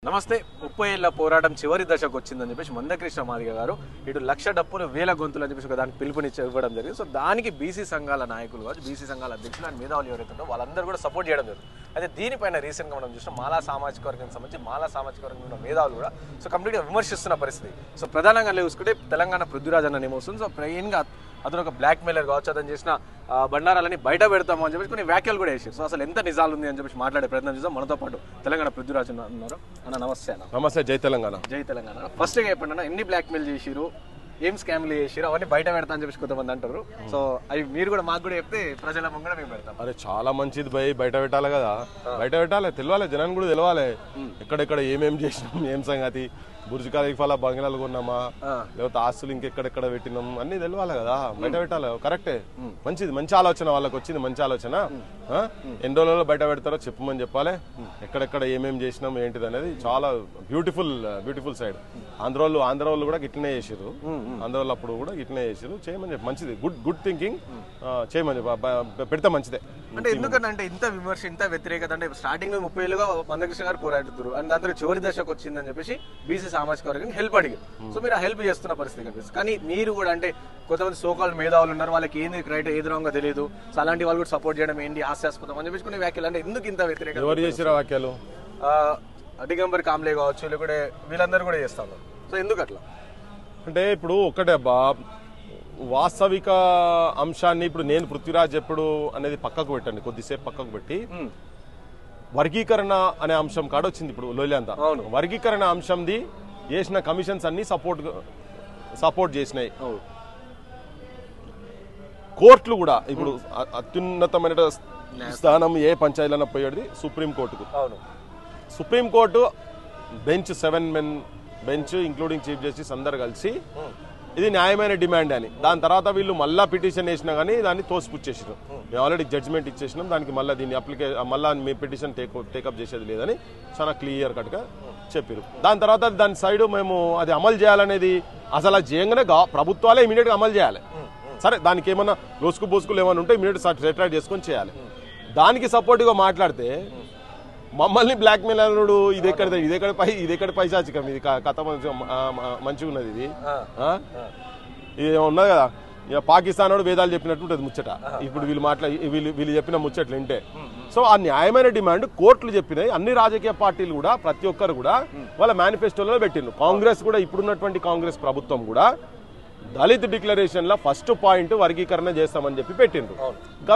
నమస్తే. 30 ఏళ్ల పోరాటం చివరి దశకు వచ్చిందని చెప్పేసి మందకృష్ణ మాదిగ గారు ఇటు 1,00,000 డప్పులు 1,000 గొంతులు అని చెప్పేసి దానికి పిలుపునిచ్చి ఇవ్వడం జరిగింది. సో దానికి బీసీ సంఘాల నాయకులు కావచ్చు, బీసీ సంఘాల అధ్యక్షులు అండ్ మేధావులు ఎవరైతే ఉన్నారో వాళ్ళందరూ కూడా సపోర్ట్ చేయడం జరుగుతుంది. అయితే దీనిపైన రీసెంట్గా మనం చూసిన మాలా సామాజిక వర్గానికి సంబంధించి మాలా సామాజిక వర్గం ఉన్న మేధావులు కూడా సో కంప్లీట్గా విమర్శిస్తున్న పరిస్థితి. సో ప్రధానంగా చూసుకుంటే తెలంగాణ పృథ్వీరాజ్ అన్న నేమొస్తుంది. సో మెయిన్గా అతను ఒక బ్లాక్ మెయిలర్ కావచ్చు, అతను చేసిన బండారాలని బయట పెడతాము అని చెప్పేసి కొన్ని వ్యాఖ్యలు కూడా వేసారు. సో అసలు ఎంత నిజాలు ఉంది అని చెప్పేసి మాట్లాడే ప్రయత్నం చేద్దాం. మనతో పాటు తెలంగాణ పృథ్వీరాజ్ ఉన్నారు. అన్న నమస్తే. అన్న నమస్తే. జై తెలంగాణ. జై తెలంగాణ. ఫస్ట్గా చెప్పండి అన్న, ఎన్ని బ్లాక్ మెయిల్ చేసిరు, ఏం స్కామ్లు చేసిరు, అవన్నీ బయట పెడతా అని చెప్పేసి కొంతమంది అంటారు. సో అవి మీరు కూడా మాకు కూడా చెప్తే ప్రజల ముందు మేము పెడతాం. అరే చాలా మంచిది భయ్, బయట పెట్టాలి కదా, బయట పెట్టాలి, తెలియాలి, జనాన్ని కూడా తెలవాలి ఎక్కడెక్కడ ఏమేం చేసినాం, ఏం సంగతి, బుర్జ్ ఖలీఫాల బంగ్లాలు కొన్నామా, లేకపోతే ఆస్తులు ఇంకెక్కడెక్కడ పెట్టినాం అన్ని తెలియాలి కదా, బయట పెట్టాలి. కరెక్టే, మంచిది, మంచి ఆలోచన వాళ్ళకి వచ్చింది, మంచి ఆలోచన. ఎన్ని రోజుల్లో బయట పెడతారో చెప్పమని చెప్పాలి, ఎక్కడెక్కడ ఏమేం చేసినాం ఏంటిది అనేది. చాలా బ్యూటిఫుల్ సైడ్. ఆంధ్ర వాళ్ళు కూడా గిట్లనే చేసారు, ఆంధ్ర వాళ్ళు అప్పుడు కూడా గిట్లనే చేసారు. చేయమని చెప్పి మంచిది, గుడ్ థింకింగ్, చేయమని పెడితే మంచిదే. అంటే ఎందుకంటే ఇంత విమర్శ, ఇంత వ్యతిరేకత, అంటే స్టార్టింగ్ లో 30 ఏళ్ళుగా మందకృష్ణ గారు పోరాడుతున్నారు అండ్ దాంతో చివరి దశకు వచ్చిందని చెప్పేసి బీసీ సామాజిక వర్గానికి హెల్ప్ అడిగారు. సో మీరు ఆ హెల్ప్ చేస్తున్న పరిస్థితి కనిపిస్తుంది. కానీ మీరు కూడా అంటే కొంతమంది సోకాల్ మేధావులు ఉన్నారు, వాళ్ళకి ఏంది రైట్ ఏది రాంగో తెలియదు. సో అలాంటి వాళ్ళు కూడా సపోర్ట్ చేయడం ఏంటి హాస్యాస్పదం అని చెప్పేసి కొన్ని వ్యాఖ్యలు. అంటే ఎందుకు ఇంత వ్యతిరేకత? ఎవరు చేసిన వ్యాఖ్యలు? దిగంబర్ కామ్లే కావచ్చు, లేకపోతే వీళ్ళందరూ కూడా చేస్తారు. సో ఎందుకు అట్లా? అంటే ఇప్పుడు ఒకటే అబ్బా, వాస్తవిక అంశాన్ని ఇప్పుడు నేను పృథ్వీరాజ్ ఎప్పుడు అనేది పక్కకు పెట్టండి, కొద్దిసేపు పక్కకు పెట్టి వర్గీకరణ అనే అంశం కాడ వచ్చింది ఇప్పుడు లోయలంతా. వర్గీకరణ అంశంది చేసిన కమిషన్స్ అన్ని సపోర్ట్ చేసినాయి. కోర్టులు కూడా ఇప్పుడు అత్యున్నతమైన స్థానం ఏ పంచాయతీలైనా పోయేది సుప్రీంకోర్టుకు. Supreme court bench 7 men bench including chief justice అందరు కలిసి ఇది న్యాయమైన డిమాండ్ అని, దాని తర్వాత వీళ్ళు మళ్ళా పిటిషన్ వేసినా కానీ దాన్ని తోసిపుచ్చేసారు. మేము ఆల్రెడీ జడ్జిమెంట్ ఇచ్చేసినాం, దానికి మళ్ళీ దీన్ని మళ్ళీ మీ పిటిషన్ టేకప్ చేసేది లేదని చాలా క్లియర్ కట్గా చెప్పారు. దాని తర్వాత దాని సైడ్ మేము అది అమలు చేయాలనేది అసలు అది చేయగానే ప్రభుత్వాలే ఇమీడియట్గా అమలు చేయాలి. సరే దానికి ఏమన్నా బోసుకులు ఏమైనా ఉంటే ఇమీడియట్ సెటిల్ చేసుకొని చేయాలి. దానికి సపోర్ట్గా మాట్లాడితే మమ్మల్ని బ్లాక్ మెయిల్ అనుడు, ఇదెక్కడ పైశాచికం, ఇది కథ మంచిగా ఉన్నది, ఇది ఉన్నది కదా. ఇక పాకిస్తాన్ వాడు వేదాలు చెప్పినట్టు ఉంటుంది ముచ్చట. ఇప్పుడు వీళ్ళు చెప్పిన ముచ్చట్లు వింటే. సో ఆ న్యాయమైన డిమాండ్ కోర్టులు చెప్పినాయి. అన్ని రాజకీయ పార్టీలు కూడా ప్రతి ఒక్కరు కూడా వాళ్ళ మేనిఫెస్టోలో పెట్టిండ్రు. కాంగ్రెస్ కూడా, ఇప్పుడున్నటువంటి కాంగ్రెస్ ప్రభుత్వం కూడా దళిత్ డిక్లరేషన్ లో ఫస్ట్ పాయింట్ వర్గీకరణ చేస్తామని చెప్పి పెట్టిండ్రు.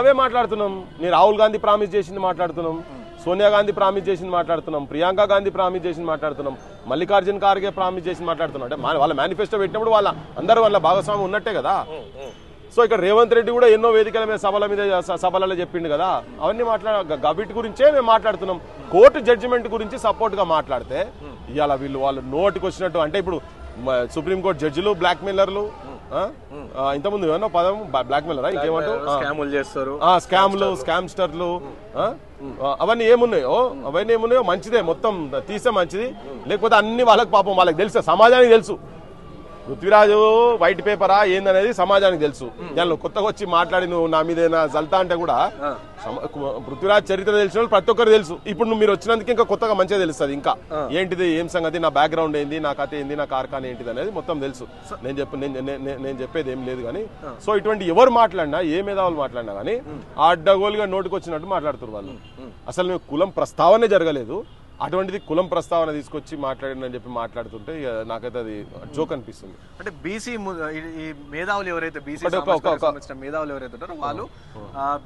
అవే మాట్లాడుతున్నాం. నేను రాహుల్ గాంధీ ప్రామిస్ చేసింది మాట్లాడుతున్నాం, సోనియా గాంధీ ప్రామిస్ చేసింది మాట్లాడుతున్నాం, ప్రియాంక గాంధీ ప్రామిస్ చేసింది మాట్లాడుతున్నాం, మల్లికార్జున ఖార్గే ప్రామిస్ చేసింది మాట్లాడుతున్నాం. అంటే వాళ్ళ మేనిఫెస్టో పెట్టినప్పుడు వాళ్ళ భాగస్వామ్యం ఉన్నట్టే కదా. సో ఇక్కడ రేవంత్ రెడ్డి కూడా ఎన్నో వేదికల మీద సభలలో చెప్పిండు కదా, అవన్నీ వీటి గురించే మేము మాట్లాడుతున్నాం. కోర్టు జడ్జిమెంట్ గురించి సపోర్ట్ గా మాట్లాడితే ఇవాళ వాళ్ళు నోటికి వచ్చినట్టు, అంటే ఇప్పుడు సుప్రీంకోర్టు జడ్జిలు బ్లాక్ మెయిలర్లు, ఇంతకుముందు ఏమన్నా పదం బ్లాక్ మెయిలరా ఇంకేమంటారు, స్కామ్స్టర్లు, అవన్నీ ఏమున్నాయో మంచిదే, మొత్తం తీస్తే మంచిది. లేకపోతే అన్ని వాళ్ళకి వాళ్ళకి తెలుసు, సమాజానికి తెలుసు. పృథ్వీరాజు వైట్ పేపరా ఏందనేది సమాజానికి తెలుసు. దానిలో కొత్తగా వచ్చి మాట్లాడి నువ్వు నా మీద జల్తా అంటే కూడా పృథ్వీరాజ్ చరిత్ర తెలిసిన వాళ్ళు ప్రతి ఒక్కరు తెలుసు. ఇప్పుడు మీరు వచ్చినందుకు ఇంకా కొత్తగా మంచిగా తెలుస్తుంది. ఇంకా ఏంటిది, ఏం సంగతి, నా బ్యాక్గ్రౌండ్ ఏంది, నా కథ ఏంది, నా కార్ఖాన ఏంటిది అనేది మొత్తం తెలుసు. నేను చెప్పేది ఏం లేదు కానీ. సో ఇటువంటి ఎవరు మాట్లాడినా, ఏ మేధావులు మాట్లాడినా కానీ అడ్డగోలుగా నోటికి వచ్చినట్టు మాట్లాడుతున్నారు వాళ్ళు. అసలు మేము కులం ప్రస్తావనే జరగలేదు, అటువంటిది కులం ప్రస్తావన తీసుకొచ్చి మాట్లాడిందని చెప్పి మాట్లాడుతుంటే నాకైతే అది జోక్ అనిపిస్తుంది. అంటే బీసీ మేధావులు ఎవరైతే మేధావులు ఎవరైతే ఉంటారో వాళ్ళు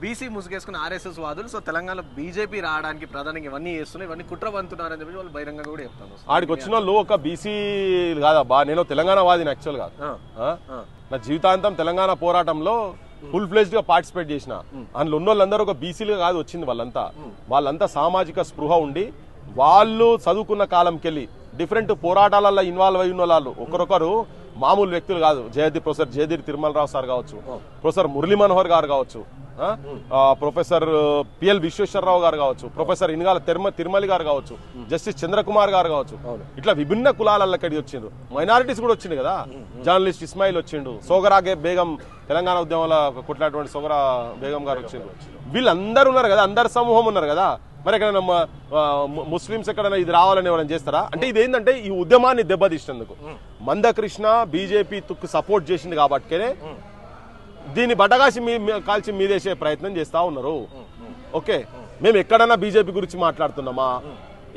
బీసీ ముసుగేసుకుని ఆర్ఎస్ఎస్ వాదులు. సో తెలంగాణలో బీజేపీ రావడానికి ప్రధానంగా ఇవన్నీ చేస్తున్నాయి, ఇవన్నీ కుట్రవంతున్నారని చెప్పి వాళ్ళు బహిరంగంగా కూడా చెప్తాను. ఆడికి వచ్చిన వాళ్ళు ఒక బీసీ కాదబ్బా, నేను తెలంగాణ వాదిని యాక్చువల్ గా. నా జీవితాంతం తెలంగాణ పోరాటంలో ఫుల్ ఫ్లెజ్డ్ గా పార్టిసిపేట్ చేసిన. అందులో ఉన్న వాళ్ళందరూ ఒక బీసీలుగా కాదు వచ్చింది, వాళ్ళంతా సామాజిక స్పృహ ఉండి వాళ్ళు చదువుకున్న కాలంకెళ్ళి డిఫరెంట్ పోరాటాలలో ఇన్వాల్వ్ అయి ఉన్న వాళ్ళు ఒకరొకరు మామూలు వ్యక్తులు కాదు. ప్రొఫెసర్ జయదీర్ తిరుమలరావు సార్ కావచ్చు, ప్రొఫెసర్ మురళీ మనోహర్ గారు కావచ్చు, ప్రొఫెసర్ పిఎల్ విశ్వేశ్వరరావు గారు కావచ్చు, ప్రొఫెసర్ ఇన్గాల తిరుమలి గారు కావచ్చు, జస్టిస్ చంద్రకుమార్ గారు కావచ్చు, ఇట్లా విభిన్న కులాలకి వచ్చిండ్రు. మైనారిటీస్ కూడా వచ్చిండు కదా, జర్నలిస్ట్ ఇస్మాయిల్ వచ్చిండు, సోగరాగే బేగం తెలంగాణ ఉద్యమంలో కొట్టినటువంటి సోగరా బేగం గారు వచ్చిండ్రు. వీళ్ళందరూ ఉన్నారు కదా, అందరు సమూహం ఉన్నారు కదా. మరి ఎక్కడైనా ముస్లింస్ ఎక్కడైనా ఇది రావాలని ఎవరైనా చేస్తారా? అంటే ఇది ఏంటంటే ఈ ఉద్యమాన్ని దెబ్బతీసినందుకు మందకృష్ణ బీజేపీ సపోర్ట్ చేసింది కాబట్టినే దీన్ని బట్టగాసి కాల్చి మీదేసే ప్రయత్నం చేస్తా ఉన్నారు. ఓకే, మేము ఎక్కడైనా బీజేపీ గురించి మాట్లాడుతున్నామా,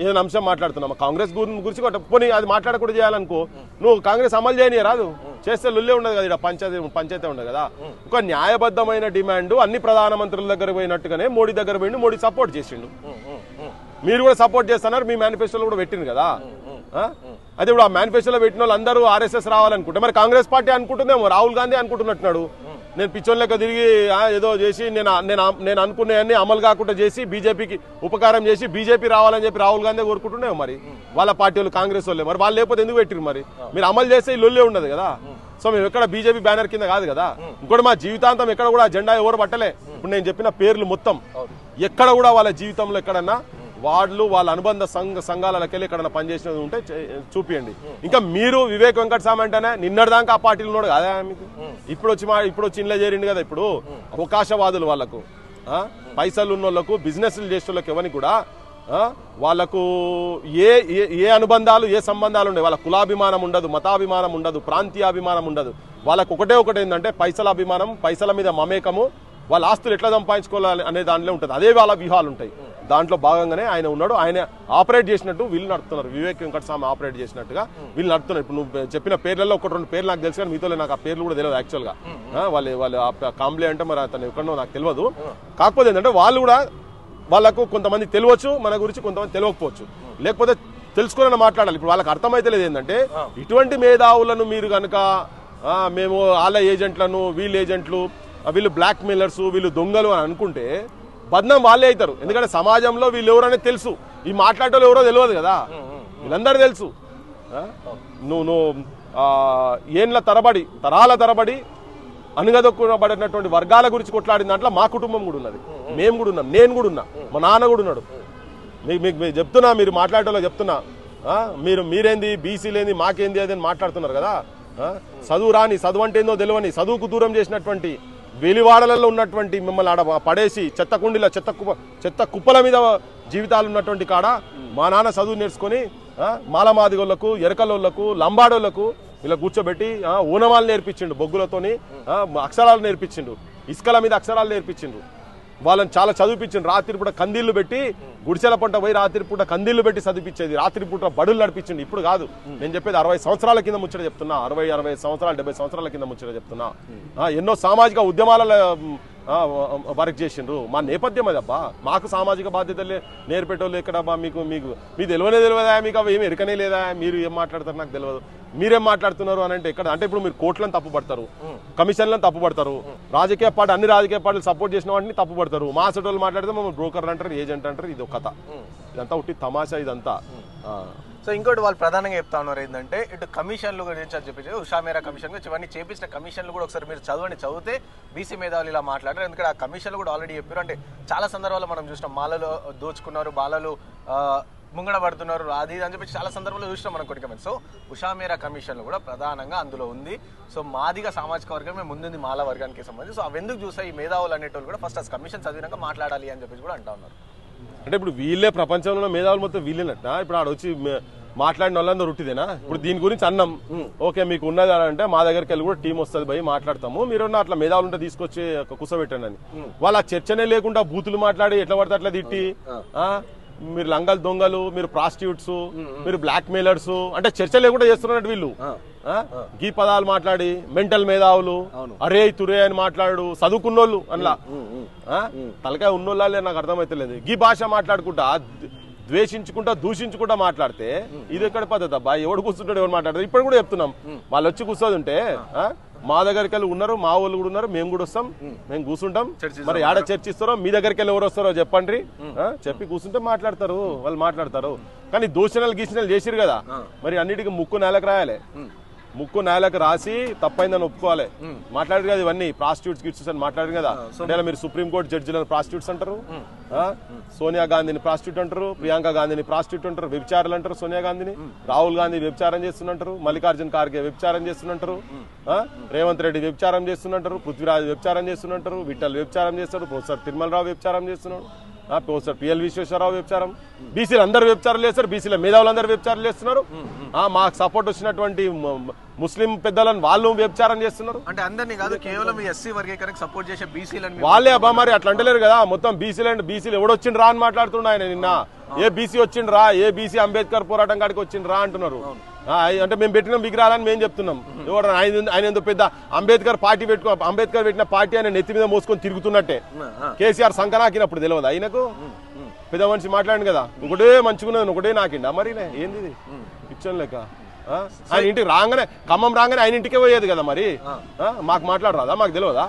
ఏదైనా అంశం మాట్లాడుతున్నామా, కాంగ్రెస్ గురించి పోనీ అది మాట్లాడకూడదు చేయాలనుకో, నువ్వు కాంగ్రెస్ అమలు చేయని రాదు, చేస్తే లుల్లే ఉండదు కదా, ఇక్కడ పంచాయతీ ఉండదు కదా. ఒక న్యాయబద్ధమైన డిమాండ్ అన్ని ప్రధానమంత్రుల దగ్గర పోయినట్టుగానే మోడీ దగ్గర పోయిండు, మోడీ సపోర్ట్ చేసిండు. మీరు కూడా సపోర్ట్ చేస్తున్నారు, మీ మేనిఫెస్టోలో కూడా పెట్టింది కదా. అదే ఇప్పుడు ఆ మేనిఫెస్టోలో పెట్టిన వాళ్ళు అందరూ ఆర్ఎస్ఎస్ రావాలనుకుంటే మరి కాంగ్రెస్ పార్టీ అనుకుంటుందేమో, రాహుల్ గాంధీ అనుకుంటున్నట్టున్నాడు. నేను పిచ్చోన్ లెక్క తిరిగి ఏదో చేసి నేను అనుకునేవన్నీ అమలు కాకుండా చేసి బీజేపీకి ఉపకారం చేసి బీజేపీ రావాలని చెప్పి రాహుల్ గాంధీ కోరుకుంటుండే మరి వాళ్ళ పార్టీ వాళ్ళు, కాంగ్రెస్ వాళ్ళే. మరి వాళ్ళు లేకపోతే ఎందుకు పెట్టిరు? మరి మీరు అమలు చేస్తే ఈ లొల్లే ఉండదు కదా. సో మేము ఎక్కడ బీజేపీ బ్యానర్ కింద కాదు కదా. ఇంకోటి మా జీవితాంతం ఎక్కడ కూడా జెండా ఎవరు పట్టలే. ఇప్పుడు నేను చెప్పిన పేర్లు మొత్తం ఎక్కడ కూడా వాళ్ళ జీవితంలో ఎక్కడన్నా వాళ్ళ అనుబంధ సంఘాలకెళ్ళి ఎక్కడన్నా పనిచేసినది ఉంటే చూపియండి. ఇంకా మీరు వివేక్ వెంకటస్వామి అంటేనే నిన్నటిదాకా ఆ పార్టీలు ఉన్నాడు కదా మీకు, ఇప్పుడు వచ్చి ఇంట్లో చేరిండు కదా. ఇప్పుడు అవకాశవాదులు వాళ్ళకు, పైసలు ఉన్న వాళ్ళకు, బిజినెస్లు చేసే వాళ్ళకి ఎవరికి కూడా వాళ్ళకు ఏ అనుబంధాలు ఏ సంబంధాలు ఉండే, వాళ్ళ కులాభిమానం ఉండదు, మతాభిమానం ఉండదు, ప్రాంతీయాభిమానం ఉండదు. వాళ్ళకు ఒకటి ఏంటంటే పైసల అభిమానం, పైసల మీద మమేకము, వాళ్ళ ఆస్తులు ఎట్లా సంపాదించుకోవాలి అనే దాంట్లో ఉంటుంది. అదే వాళ్ళ వ్యూహాలు ఉంటాయి. దాంట్లో భాగంగానే ఆయన ఉన్నాడు. ఆయన ఆపరేట్ చేసినట్టు వీళ్ళు నడుపుతున్నారు, వివేక్ వెంకటస్వామి ఆపరేట్ చేసినట్టుగా వీళ్ళు నడుపుతున్నారు. ఇప్పుడు నువ్వు చెప్పిన పేర్లలో ఒకటి రెండు పేర్లు నాకు తెలుసు కానీ మీతో నాకు ఆ పేర్లు కూడా తెలియదు యాక్చువల్గా. వాళ్ళు కాంబ్లే అంటే మరి అతను ఎక్కడో నాకు తెలియదు. కాకపోతే ఏంటంటే వాళ్ళు కూడా వాళ్ళకు కొంతమంది తెలియవచ్చు మన గురించి, కొంతమంది తెలియకపోవచ్చు. లేకపోతే తెలుసుకుని మాట్లాడాలి. ఇప్పుడు వాళ్ళకి అర్థమైతే లేదు ఏంటంటే ఇటువంటి మేధావులను మీరు కనుక మేము వాళ్ళ ఏజెంట్లను, వీళ్ళు ఏజెంట్లు, వీళ్ళు బ్లాక్ మెయిలర్స్, వీళ్ళు దొంగలు అని అనుకుంటే బద్నాం వాళ్ళే అవుతారు. ఎందుకంటే సమాజంలో వీళ్ళు ఎవరనేది తెలుసు, ఈ మాట్లాడేవాళ్ళు ఎవరో తెలియదు కదా, వీళ్ళందరూ తెలుసు. నువ్వు ఏండ్ల తరబడి తరాల తరబడి అనుగదొక్కబడినటువంటి వర్గాల గురించి కొట్లాడిన దాంట్లో మా కుటుంబం కూడా ఉన్నది, మేము కూడా ఉన్నాం, నేను కూడా ఉన్నా, మా నాన్న కూడా ఉన్నాడు. మీకు చెప్తున్నా, మీరు మాట్లాడేటోళ్ళకి చెప్తున్నా, మీరేంది బీసీలేంది మాకేంది అదని మాట్లాడుతున్నారు కదా. చదువు రాని, చదువు అంటే ఏందో తెలియని, చదువుకు దూరం చేసినటువంటి వెలివాడలలో ఉన్నటువంటి మిమ్మల్ని ఆడ పడేసి చెత్త కుప్పల మీద జీవితాలు ఉన్నటువంటి కాడ మా నాన్న చదువు నేర్చుకొని మాలమాదిగోళ్లకు, ఎరకలోళ్లకు, లంబాడోళ్లకు ఇలా కూర్చోబెట్టి ఊనమాలు నేర్పించిండు, బొగ్గులతోని అక్షరాలు నేర్పించిండు, ఇసుకల మీద అక్షరాలు నేర్పించిండు. వాళ్ళని చాలా చదివిపించిండు. రాత్రిపూట కందీళ్లు పెట్టి, గుడిసెల పంట పోయి రాత్రిపూట కందీళ్లు పెట్టి చదివించేది, రాత్రిపూట బడులు నడిపించిండు. ఇప్పుడు కాదు, నేను చెప్పేది 60 సంవత్సరాల కింద ముచ్చట చెప్తున్నా, 60 సంవత్సరాలు 70 సంవత్సరాల కింద ముచ్చట చెప్తున్నా. ఎన్నో సామాజిక ఉద్యమాలలో వర్క్ చేసిండ్రు. మా నేపథ్యం అది అబ్బా. మాకు సామాజిక బాధ్యతలే నేర్పేటోళ్ళు ఎక్కడ మీకు తెలియదా? మీకు అవి ఏమి ఎరకనే లేదా? మీరు ఏం మాట్లాడతారు నాకు తెలియదు. మీరేం మాట్లాడుతున్నారు అని అంటే ఎక్కడ అంటే ఇప్పుడు మీరు కోర్టులను తప్పుపడతారు, కమిషన్లను తప్పుపడతారు, అన్ని రాజకీయ పార్టీలు సపోర్ట్ చేసిన వాటిని తప్పుపడతారు. మా అసలు మాట్లాడితే మమ్మల్ని బ్రోకర్ అంటారు, ఏజెంట్ అంటారు. ఇది ఒక కథ, ఇదంతా ఉట్టి తమాషా ఇదంతా. సో ఇంకోటి వాళ్ళు ప్రధానంగా చెప్తా ఉన్నారు ఏంటంటే ఇటు కమిషన్లు గురించి అని చెప్పి ఉషా మేరా కమిషన్ గురించి ఇవన్నీ చేపించిన కమిషన్లు కూడా ఒకసారి మీరు చదివితే బీసీ మేధావులు ఇలా మాట్లాడారు. ఎందుకంటే ఆ కమిషన్లు కూడా ఆల్రెడీ చెప్పారు. అంటే చాలా సందర్భాల్లో మనం చూసినాం, మాలలో దోచుకున్నారు, బాలలు ముంగడ పడుతున్నారు, అది అని చెప్పి చాలా సందర్భాల్లో చూసినాం మనం కొన్ని కమిషన్. సో ఉషా మేరా కమిషన్లు కూడా ప్రధానంగా అందులో ఉంది. సో మాదిగా సామాజిక వర్గమే ముందుంది మాల వర్గానికి సంబంధించి. సో అవి ఎందుకు చూసా ఈ మేధావులు అనేటోళ్ళు కూడా ఫస్ట్ ఆ కమిషన్ చదివినాక మాట్లాడాలి అని చెప్పేసి కూడా అంటా ఉన్నారు. అంటే ఇప్పుడు వీళ్ళే ప్రపంచంలో మేధావులు మొత్తం వీళ్ళేనట. ఇప్పుడు ఆడ వచ్చి మాట్లాడిన వాళ్ళందరూ రొట్టిదేనా? ఇప్పుడు దీని గురించి అన్నాం, ఓకే మీకు ఉన్నది అంటే మా దగ్గరికి వెళ్ళి కూడా టీం వస్తుంది పోయి మాట్లాడతాము, మీరు అట్లా మేధావులు ఉంటే తీసుకొచ్చి కూర్చోబెట్టండి అని. వాళ్ళ చర్చనే లేకుండా బూతులు మాట్లాడి ఎట్లా పడితే అట్లా తిట్టి, మీరు లంగలు దొంగలు, మీరు ప్రాస్టిట్యూట్స్, మీరు బ్లాక్ మెయిలర్స్ అంటే చర్చ లేకుండా చేస్తున్నట్టు వీళ్ళు గీ పదాలు మాట్లాడి మెంటల్ మేధావులు, అరే తురే అని మాట్లాడు, చదువుకున్నోళ్ళు అట్లా తలకాయ ఉన్నోళ్ళే నాకు అర్థమైతలేదు. గీ భాష మాట్లాడుకుంటా ద్వేషించుకుంటా దూషించుకుంటా మాట్లాడితే ఇది ఎక్కడ పద్ధతి అబ్బా? ఎవడు కూర్చుంటాడు, ఎవరు మాట్లాడతారు? ఇప్పుడు కూడా చెప్తున్నాం, వాళ్ళు వచ్చి కూర్చోదు ఉంటే మా దగ్గరికి వెళ్ళి ఉన్నారు, మా వాళ్ళు కూడా ఉన్నారు, మేము కూడా వస్తాం, మేము కూర్చుంటాం. మరి ఆడ చర్చిస్తారో మీ దగ్గరికి వెళ్ళి ఎవరు వస్తారో చెప్పండి, చెప్పి కూర్చుంటే మాట్లాడతారు, వాళ్ళు మాట్లాడతారు. కానీ దూషణలు గీషణలు చేసిరు కదా, మరి అన్నిటికీ ముక్కు నేలకు రాయాలి. ముక్కు నేలకు రాసి తప్పైందని ఒప్పుకోవాలి. మాట్లాడారు కదా ఇవన్నీ ప్రాస్టిట్యూట్స్ గిట్స్ అని మాట్లాడారు కదా. అంటే మీరు సుప్రీంకోర్టు జడ్జిలను ప్రాస్టిట్యూట్స్ అంటారు, సోనియా గాంధీని ప్రాస్టిట్యూట్ అంటారు, ప్రియాంక గాంధీని ప్రాస్టిట్యూట్ అంటారు, వ్యభిచారులు అంటారు సోనియా గాంధీని, రాహుల్ గాంధీ వ్యభిచారం చేస్తున్నట్టు, మల్లికార్జున ఖార్గే వ్యభిచారం చేస్తున్నట్టు, రేవంత్ రెడ్డి వ్యభిచారం చేస్తున్నట్టు, పృథ్వీరాజ్ వ్యభిచారం చేస్తున్నట్టు, విఠల్ వ్యభిచారం చేస్తాడు, ప్రొఫెసర్ తిరుమలరావు వ్యభిచారం చేస్తున్నాడు, ప్రొఫెసర్ పిఎల్ విశ్వేశ్వరరావు వ్యభిచారం, బీసీలు అందరు వ్యభిచారాలు చేస్తారు, బీసీల మేధావులు అందరు వ్యభిచారాలు చేస్తున్నారు, మాకు సపోర్ట్ వచ్చినటువంటి ముస్లిం పెద్దలను వాళ్ళు వ్యభిచారం చేస్తున్నారు. అంటే అందరినీ కాదు, కేవలం ఎస్సీ వర్గీకరణకు సపోర్ట్ చేసే బీసీలను వాళ్ళే అబ్బా. మరి అట్లా అంటలేరు కదా, మొత్తం బీసీలు అంటే బీసీలు ఎవడొచ్చిండ్రా అని మాట్లాడుతున్నా ఆయన. నిన్న ఏ బీసీ వచ్చిండ్రా, ఏ బీసీ అంబేద్కర్ పోరాటం కాడికి వచ్చిండ్రా అంటున్నారు. అంటే మేము పెట్టిన విగ్రహాలని మేము చెప్తున్నాం. ఎవరు ఆయన ఎందుకు పెద్ద అంబేద్కర్ పార్టీ అంబేద్కర్ పెట్టిన పార్టీ ఆయన నెత్తి మీద మోసుకొని తిరుగుతున్నట్టే. కేసీఆర్ సంకనాకినప్పుడు తెలియదు ఆయనకు. పెద్ద మనిషి మాట్లాడింది కదా, ఒకటే మంచుకున్నది ఒకటే నాకిండా. మరి ఏంది పిచ్చం లెక్క. ఆయన ఇంటికి రాగానే ఖమ్మం రాగానే ఆయన ఇంటికే పోయేది కదా. మరి మాకు మాట్లాడరాదా, మాకు తెలియదా?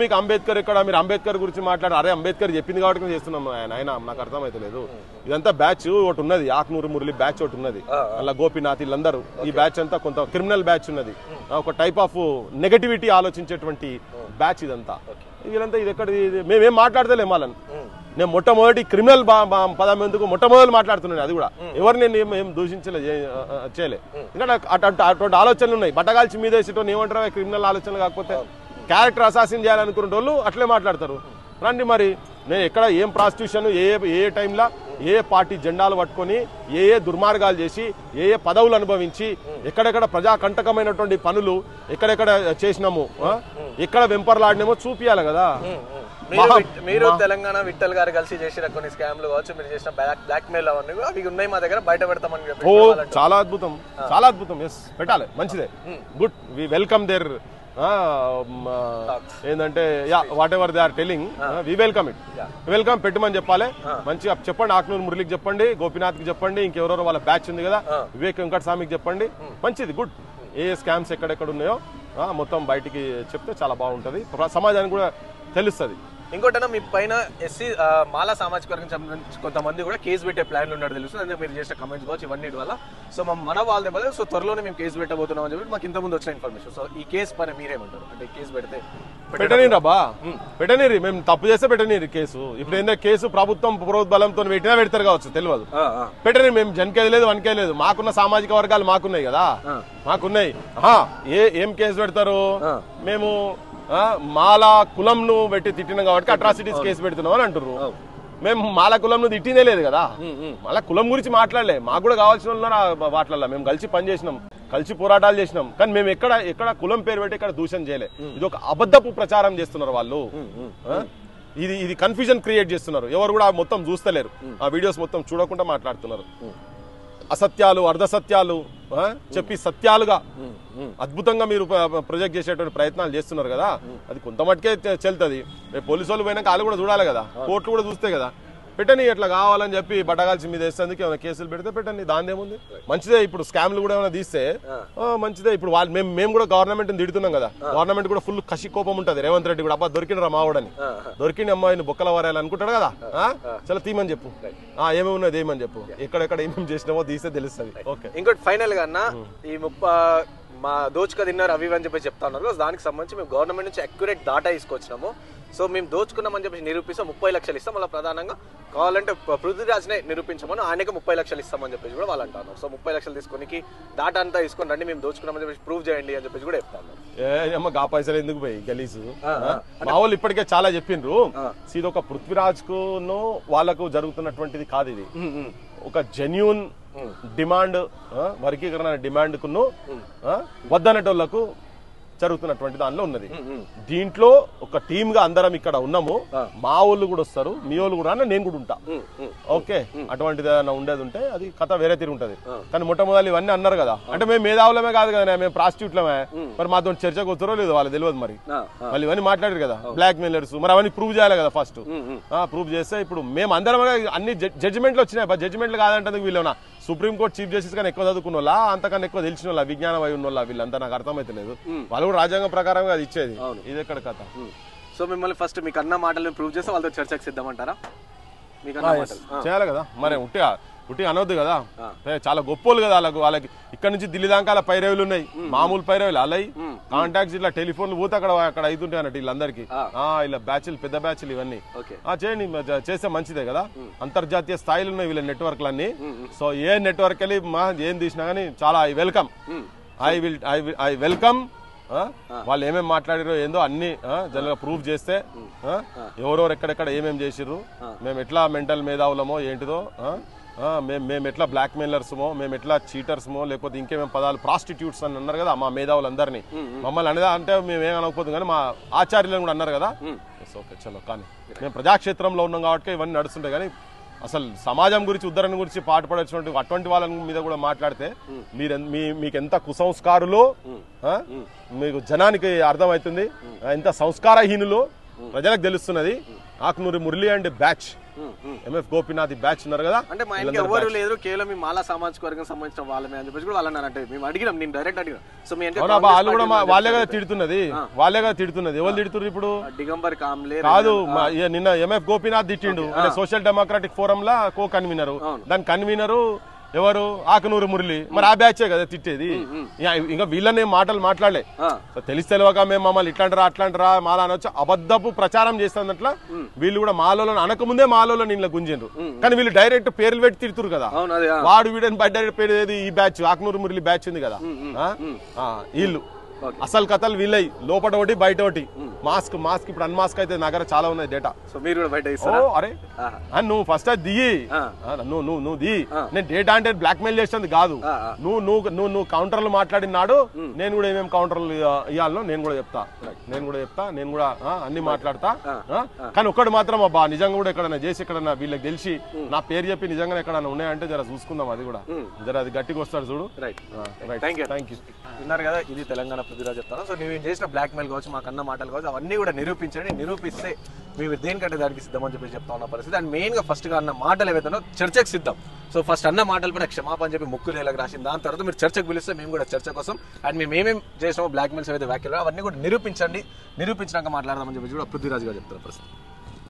మీకు అంబేద్కర్ ఎక్కడ, మీరు అంబేద్కర్ గురించి మాట్లాడారు. అరే అంబేద్కర్ చెప్పింది కాబట్టి చేస్తున్నాం ఆయన నాకు అర్థమైతే లేదు. ఇదంతా బ్యాచ్ ఒకటి ఉన్నది, ఆక్నూరు మురళి బ్యాచ్ ఒకటి ఉన్నది, అలా గోపీనాథ్ వీళ్ళందరూ ఈ బ్యాచ్ అంతా కొంత క్రిమినల్ బ్యాచ్ ఉన్నది, ఒక టైప్ ఆఫ్ నెగటివిటీ ఆలోచించేటువంటి బ్యాచ్ ఇదంతా. వీళ్ళంతా ఇది ఎక్కడ, మేమేం మాట్లాడతలేం వాళ్ళని. నేను మొట్టమొదటి క్రిమినల్ పదం ఎందుకు మొట్టమొదటి మాట్లాడుతున్నాను. అది కూడా ఎవరిని ఏం చేయలే. ఎందుకంటే అటువంటి ఆలోచనలు ఉన్నాయి. బట్టగాల్చి మీద వేసేటోని ఏమంటారు క్రిమినల్ ఆలోచనలు, కాకపోతే క్యారెక్టర్ అసాసిన్ చేయాలనుకునే వాళ్ళు అట్లే మాట్లాడతారు. రండి మరి నేను ఎక్కడ ఏం ప్రాస్టిట్యూషన్ ఏ టైంలో ఏ పార్టీ జెండాలు పట్టుకొని ఏ దుర్మార్గాలు చేసి ఏ పదవులు అనుభవించి ఎక్కడెక్కడ ప్రజాకంటకమైనటువంటి పనులు ఎక్కడెక్కడ చేసినాము, ఎక్కడ వెంపర్లాడినామో చూపియాలి కదా. మీరు తెలంగాణ విఠల్ గారు కలిసి చేసిన కొన్ని స్కామ్లు కావచ్చు, మీరు చేసిన బ్లాక్ మెయిల్ అవన్నీ అవి ఉన్నాయి మా దగ్గర, బయట పెడతామని చెప్పి. చాలా అద్భుతం, చాలా అద్భుతం. ఎస్ పెట్టాలి, మంచిదే, గుడ్. వి వెల్కమ్ దేర్ ఏంటంటే whatever they are telling, we welcome it. Welcome పెట్టమని చెప్పాలి. మంచిగా చెప్పండి, ఆక్నూరు మురళికి చెప్పండి, గోపీనాథ్ కి చెప్పండి, ఇంకెవరెవరో వాళ్ళ బ్యాచ్ ఉంది కదా, వివేక్ వెంకట స్వామికి చెప్పండి. మంచిది, గుడ్. ఏ స్కామ్స్ ఎక్కడెక్కడ ఉన్నాయో మొత్తం బయటికి చెప్తే చాలా బాగుంటది, సమాజానికి కూడా తెలుస్తుంది. ఇంకోటన్నా మీ పైన ఎస్సీ మాలా సామాజిక వర్గం సంబంధించి కొంతమంది కూడా కేసు పెట్టే ప్లాన్లు ఉన్నాడు తెలుసు, అందుకే మీరు చేసిన కమెంట్స్ కావచ్చు ఇవన్నీ వల్ల. సో మన వాళ్ళ వల్ల సో త్వరలోనే మేము కేసు పెట్టబోతున్నాం అని చెప్పి మాకు ఇంతకుముందు వచ్చిన ఇన్ఫర్మేషన్. సో ఈ కేసు పైన మీరేమంటారు? అంటే కేసు పెడితే పెట్టనీరు అబ్బా, పెట్టనీరు. మేము తప్పు చేస్తే పెట్టనీరు కేసు. ఇప్పుడు ఏంటంటే కేసు ప్రభుత్వం ప్రోద్బలంతో పెట్టినా పెడతారు కావచ్చు, తెలియదు. పెట్టనీరు. మేము జనకేది లేదు, వనకే లేదు. మాకున్న సామాజిక వర్గాలు మాకున్నాయి కదా, మాకున్నాయి. ఏం కేసు పెడతారు? మేము మాలా కులంను పెట్టి తిట్టినాం కాబట్టి అట్రాసిటీస్ కేసు పెడుతున్నాం అని అంటారు. మేము మాలా కులంను తిట్టిందే లేదు కదా, మళ్ళా కులం గురించి మాట్లాడలే. మాకు కూడా కావాల్సిన మాట్లాడలే. మేము కలిసి పనిచేసినాం, కలిసి పోరాటాలు చేసినాం, కానీ మేము ఎక్కడ కులం పేరు పెట్టి ఇక్కడ దూషణ చేయలే. ఇది ఒక అబద్ధపు ప్రచారం చేస్తున్నారు వాళ్ళు. ఇది కన్ఫ్యూజన్ క్రియేట్ చేస్తున్నారు. ఎవరు కూడా మొత్తం చూస్తలేరు, ఆ వీడియోస్ మొత్తం చూడకుండా మాట్లాడుతున్నారు. అసత్యాలు, అర్ధసత్యాలు చెప్పి సత్యాలుగా అద్భుతంగా మీరు ప్రొజెక్ట్ చేసేటువంటి ప్రయత్నాలు చేస్తున్నారు కదా, అది కొంత మటుకే చెల్తుంది. రేపు పోలీసు వాళ్ళు పోయినాక వాళ్ళు కూడా చూడాలి కదా, కోర్టులు కూడా చూస్తే కదా. పెట్టని ఎట్లా కావాలని చెప్పి బట్టగాల్సి మీద వేసేందుకు ఏమైనా కేసులు పెడితే పెట్టండి, దాని ఏముంది, మంచిదే. ఇప్పుడు స్కామ్లు కూడా ఏమైనా తీస్తే మంచిదే. ఇప్పుడు వాళ్ళు మేము కూడా గవర్నమెంట్ తిడుతున్నాం కదా, గవర్నమెంట్ కూడా ఫుల్ కసి కోపం ఉంటుంది. రేవంత్ రెడ్డి కూడా అబ్బా దొరికినరా మావాడని, దొరికింది అమ్మాయిని బొక్కల వారాలి అనుకుంటాడు కదా, చాలా తీమని చెప్పు, ఏమేమి ఉన్నది ఏమని చెప్పు, ఎక్కడెక్కడ ఏమేమి చేసినామో తీస్తే తెలుస్తుంది. ఓకే. ఇంకోటి ఫైనల్ గా అన్న, ఈ మా దోచుక తిన్నారు అవి అని చెప్పి చెప్తా ఉన్నారు. దానికి సంబంధించి మేము గవర్నమెంట్ నుంచి అక్యురేట్ డాటా తీసుకొచ్చినాము. సో మేము దోచుకున్నామని చెప్పి నిరూపిస్తాం, 30 లక్షలు ఇస్తాం. అలా ప్రధానంగా కావాలంటే పృథ్వీరాజ్నే నిరూపించమని, ఆయనకి 30 లక్షలు ఇస్తామని చెప్పేసి కూడా వాళ్ళు అంటారు. సో 30 లక్షలు తీసుకొని డాటా అంతా తీసుకొని రండి, మేము దోచుకున్నామని చెప్పేసి ప్రూవ్ చేయండి అని చెప్పేసి కూడా చెప్తాను. గా పైసలు ఎందుకు పోయి గలీజు, మా వాళ్ళు ఇప్పటికే చాలా చెప్పిండ్రు. ఇది ఒక పృథ్వీరాజ్ కు వాళ్ళకు జరుగుతున్నటువంటిది కాదు, ఇది ఒక జెన్యూన్ డిమాండ్, వర్గీకరణ డిమాండ్ కును వద్దనటోళ్లకు జరుగుతున్నటువంటి దానిలో ఉన్నది. దీంట్లో ఒక టీమ్ గా అందరం ఇక్కడ ఉన్నాము. మా వాళ్ళు కూడా వస్తారు, మీ వాళ్ళు కూడా, నేను కూడా ఉంటా. ఓకే, అటువంటిది ఏదైనా ఉండేది ఉంటే అది కథ వేరే తిరిగి ఉంటది. కానీ మొట్టమొదటి ఇవన్నీ అన్నారు కదా, అంటే మేము మేధావులమే కాదు కదా, మేము ప్రాస్టిట్యూట్లమే. మరి మాతో చర్చకు వస్తారో లేదు వాళ్ళు తెలియదు. మరి వాళ్ళు ఇవన్నీ మాట్లాడారు కదా, బ్లాక్ మెయిలర్స్, మరి అవన్నీ ప్రూవ్ చేయాలి కదా. ఫస్ట్ ప్రూవ్ చేస్తే ఇప్పుడు మేము అందరం అన్ని జడ్జిమెంట్లు వచ్చినాయి. జడ్జిమెంట్లు కాదంటే వీళ్ళేనా సుప్రీంకోర్టు చీఫ్ జస్టిస్ కానీ ఎక్కువ చదువుకున్న వాళ్ళ, అంతకన్నా ఎక్కువ తెలిసిన వాళ్ళ, విజ్ఞానం అయి ఉన్న వాళ్ళ, వీళ్ళంతా నాకు అర్థమైతే లేదు. వాళ్ళు కూడా రాజ్యాంగం ప్రకారం అది ఇచ్చేది, ఇది ఎక్కడ కథ. సో మిమ్మల్ని ఫస్ట్ మీకు అన్న మాటలు ప్రూవ్ చేస్తే వాళ్ళతో చర్చకు సిద్ధమంటారా? చేయాలి కదా మరి. ఉంటే పుట్టి అనవద్దు కదా చాలా గొప్పోళ్ళు కదా వాళ్ళకి ఇక్కడ నుంచి ఢిల్లీ దాకా అలా పైరేవులు ఉన్నాయి మామూలు పైరేవులు అలాయి కాంటాక్ట్స్ ఇట్లా టెలిఫోన్లు పోతే అక్కడ అవుతుంటాయి అన్నట్టు వీళ్ళందరికీ ఇలా బ్యాచ్లు పెద్ద బ్యాచ్లు ఇవన్నీ చేయండి చేస్తే మంచిదే కదా అంతర్జాతీయ స్థాయిలో ఉన్నాయి వీళ్ళ నెట్వర్క్లన్నీ సో ఏ నెట్వర్క్ వెళ్ళి ఏం తీసినా కానీ చాలా ఐ వెల్కమ్ వాళ్ళు ఏమేమి మాట్లాడారో ఏందో అన్ని జనరల్గా ప్రూఫ్ చేస్తే ఎవరెవరు ఎక్కడెక్కడ ఏమేమి చేసిర్రు మేము ఎట్లా మెంటల్ మేధావులమో ఏంటిదో మేము ఎట్లా బ్లాక్ మెయిలర్స్మో మేము ఎట్లా చీటర్స్మో లేకపోతే ఇంకేమేమి పదాలు ప్రాస్టిట్యూట్స్ అని అన్నారు కదా మా మేధావులందరినీ మమ్మల్ని అనేది అంటే మేమేం అనకపోతుంది కానీ మా ఆచార్యులను కూడా అన్నారు కదా ఓకే చలో కానీ మేము ప్రజాక్షేత్రంలో ఉన్నాం కాబట్టి ఇవన్నీ నడుస్తుంటాయి కానీ అసలు సమాజం గురించి ఉద్ధరణ గురించి పాటుపడాల్సినటువంటి అటువంటి వాళ్ళ మీద కూడా మాట్లాడితే మీకు ఎంత కుసంస్కారులు మీకు జనానికి అర్థమవుతుంది ఎంత సంస్కారహీనులు ప్రజలకు తెలుస్తున్నది Akunuri Murali and batch MF Gopinath batch ఉన్నారు కదా అంటే మా ఇంట్లో ఎవరు లేదు కేవలం మీ మాలా సామాజిక వర్గం సంబంధించిన వాళ్ళమే అని చెప్పేసి కూడా వాళ్ళు అన్నారు అంటే మేము అడిగినాం నేను డైరెక్ట్ అడిగినా సో మీ వాళ్ళు కూడా వాళ్ళే కదా తిడుతున్నది ఎవరు తిడుతున్నారు ఇప్పుడు దిగంబర్ కామ్లే కాదు నిన్న ఎంఎఫ్ గోపీనాథ్ తిట్టిండు అంటే సోషల్ డెమోక్రాటిక్ ఫోరం లా కో కన్వీనర్ దాని కన్వీనరు ఎవరు ఆకునూరు మురళి మరి ఆ బ్యాచే కదా తిట్టేది ఇంకా వీళ్ళని మాటలు మాట్లాడలే తెలిసి తెలియక మేము మమ్మల్ని అట్లాంటిరా మాలా అనొచ్చు అబద్ధపు ప్రచారం చేస్తున్నట్ల వీళ్ళు కూడా మాలలో అనకముందే మాలలో నిన్న గుంజిండ్రు కానీ వీళ్ళు డైరెక్ట్ పేర్లు పెట్టి తిడుతురు కదా వాడు వీడని డైరెక్ట్ పేరు ఏది ఈ బ్యాచ్ ఆకునూరు మురళి బ్యాచ్ ఉంది కదా వీళ్ళు అసలు కథలు వీళ్ళయి లోపల ఒకటి బయట ఒకటి మాస్క్ ఇప్పుడు అన్మాస్క్ అయితే నగర చాలా ఉన్నాయి డేటా సో మీరు కూడా బయట అరే నువ్వు ఫస్ట్ అది దిగి నువ్వు దిగి నేను డేటా అంటే బ్లాక్ మెయిల్ చేసేది కాదు నువ్వు కౌంటర్లు మాట్లాడినాడు నేను కూడా ఏమేమి కౌంటర్లు ఇవ్వాలనో నేను కూడా చెప్తా నేను కూడా అన్ని మాట్లాడతా కానీ ఒక్కటి మాత్రం అబ్బా నిజంగా కూడా ఎక్కడన్నా చేసి ఎక్కడన్నా వీళ్ళకి తెలిసి నా పేరు చెప్పి నిజంగా ఎక్కడన్నా ఉన్నాయంటే జర చూసుకుందాం అది కూడా జర అది గట్టిగా వస్తాడు చూడు థ్యాంక్ యూ విన్నారు కదా ఇది తెలంగాణ పృథ్వీరాజ్ చెప్తాను సో నేను చేసిన బ్లాక్ మెయిల్ కావచ్చు మా కన్న మాటలు కావచ్చు అవన్నీ కూడా నిరూపిస్తే మేము దేనికంటే దానికి సిద్ధమని చెప్పి చెప్తా ఉన్న పరిస్థితి అండ్ మెయిన్గా ఫస్ట్గా అన్న మాటలు ఏవైతే చర్చకు సిద్ధం సో ఫస్ట్ అన్న మాటలు పైన క్షమాపణ చెప్పి ముక్కులు ఎలాగ రాసింది దాని తర్వాత మీరు చర్చకు పిలిస్తే మేము కూడా చర్చ కోసం అండ్ మేము ఏమేమి చేసామో బ్లాక్ మెయిల్స్ ఏవైతే వ్యాఖ్యలు అవన్నీ కూడా నిరూపించాక మాట్లాడదామని చెప్పి కూడా పృథ్వీరాజ్ గారు చెప్తారు పరిస్థితి